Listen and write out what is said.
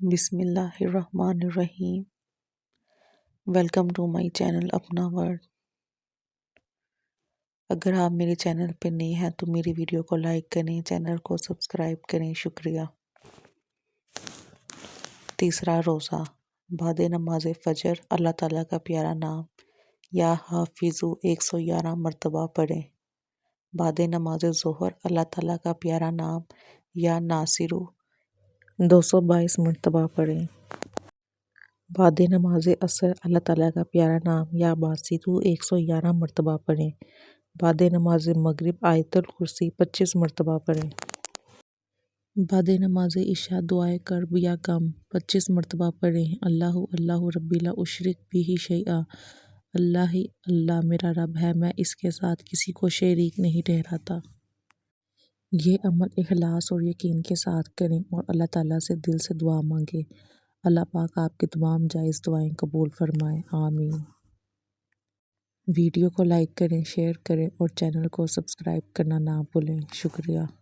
بسم اللہ الرحمن الرحیم۔ ویلکم ٹو مائی چینل اپنا ورڈ۔ اگر آپ میرے چینل پہ نئے ہیں تو میری ویڈیو کو لائک کریں، چینل کو سبسکرائب کریں، شکریہ۔ تیسرا روزہ بعد نماز فجر اللہ تعالیٰ کا پیارا نام یا حافظو 111 مرتبہ پڑھیں۔ بعد نماز ظہر اللہ تعالیٰ کا پیارا نام یا ناصرو 222 مرتبہ پڑھیں۔ بعد نماز عصر اللہ تعالیٰ کا پیارا نام یا باسطو 111 مرتبہ پڑھیں۔ بعد نماز مغرب آیت الکرسی 25 مرتبہ پڑھیں۔ بعد نماز عشاء دعائے کرب یا غم 25 مرتبہ پڑھیں۔ اللہ اللہ ربی لا اشرک بہ شیئا، اللہ ہی اللہ میرا رب ہے، میں اس کے ساتھ کسی کو شریک نہیں ٹھہراتا۔ یہ عمل اخلاص اور یقین کے ساتھ کریں اور اللہ تعالیٰ سے دل سے دعا مانگیں۔ اللہ پاک آپ کی تمام جائز دعائیں قبول فرمائے، آمین۔ ویڈیو کو لائک کریں، شیئر کریں اور چینل کو سبسکرائب کرنا نہ بھولیں، شکریہ۔